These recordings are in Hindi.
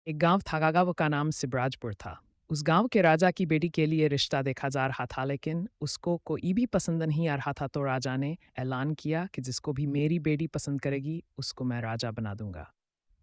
एक गांव था, गांव का नाम सिबराजपुर था। उस गांव के राजा की बेटी के लिए रिश्ता देखा जा रहा था, लेकिन उसको कोई भी पसंद नहीं आ रहा था। तो राजा ने ऐलान किया कि जिसको भी मेरी बेटी पसंद करेगी उसको मैं राजा बना दूंगा।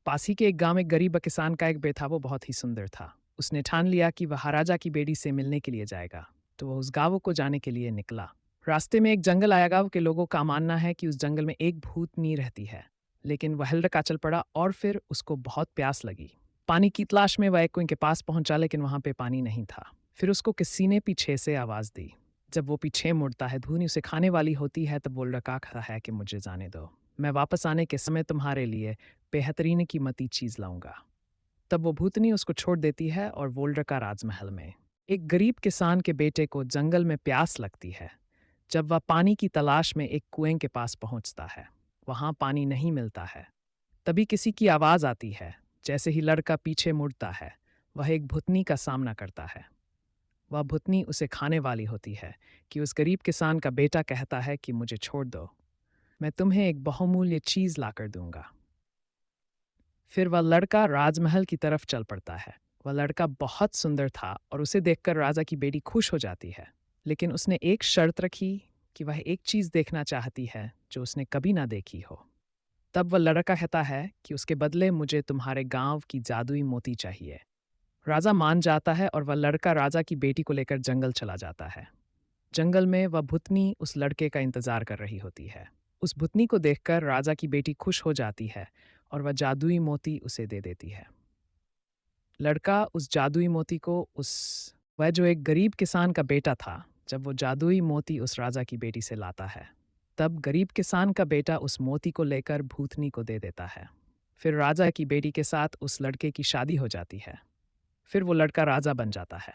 पास ही के एक गांव में एक गरीब किसान का एक बेटा था, वो बहुत ही सुंदर था। उसने ठान लिया कि वह राजा की बेटी से मिलने के लिए जाएगा। तो वह उस गांव को जाने के लिए निकला। रास्ते में एक जंगल आया। गांव के लोगों का मानना है कि उस जंगल में एक भूतनी रहती है। लेकिन वह हल्का चल पड़ा और फिर उसको बहुत प्यास लगी। पानी की तलाश में वह एक कुएं के पास पहुंचा, लेकिन वहां पे पानी नहीं था। फिर उसको किसी ने पीछे से आवाज दी। जब वो पीछे मुड़ता है, धुनी उसे खाने वाली होती है। तब वो लड़का कहता है कि मुझे जाने दो, मैं वापस आने के समय तुम्हारे लिए बेहतरीन कीमती चीज लाऊंगा। तब वो भूतनी उसको छोड़ देती है और वोल्डर का राजमहल में एक गरीब किसान के बेटे को जंगल में प्यास लगती है। जब वह पानी की तलाश में एक कुएं के पास पहुंचता है, वहां पानी नहीं मिलता है। तभी किसी की आवाज आती है। जैसे ही लड़का पीछे मुड़ता है, वह एक भुतनी का सामना करता है। वह भुतनी उसे खाने वाली होती है कि उस गरीब किसान का बेटा कहता है कि मुझे छोड़ दो, मैं तुम्हें एक बहुमूल्य चीज लाकर दूंगा। फिर वह लड़का राजमहल की तरफ चल पड़ता है। वह लड़का बहुत सुंदर था और उसे देखकर राजा की बेटी खुश हो जाती है। लेकिन उसने एक शर्त रखी कि वह एक चीज देखना चाहती है जो उसने कभी ना देखी हो। तब वह लड़का कहता है कि उसके बदले मुझे तुम्हारे गांव की जादुई मोती चाहिए। राजा मान जाता है और वह लड़का राजा की बेटी को लेकर जंगल चला जाता है। जंगल में वह भुतनी उस लड़के का इंतजार कर रही होती है। उस भुतनी को देखकर राजा की बेटी खुश हो जाती है और वह जादुई मोती उसे दे देती है। लड़का उस जादुई मोती को उस वह जो एक गरीब किसान का बेटा था, जब वो जादुई मोती उस राजा की बेटी से लाता है, तब गरीब किसान का बेटा उस मोती को लेकर भूतनी को दे देता है। फिर राजा की बेटी के साथ उस लड़के की शादी हो जाती है। फिर वो लड़का राजा बन जाता है।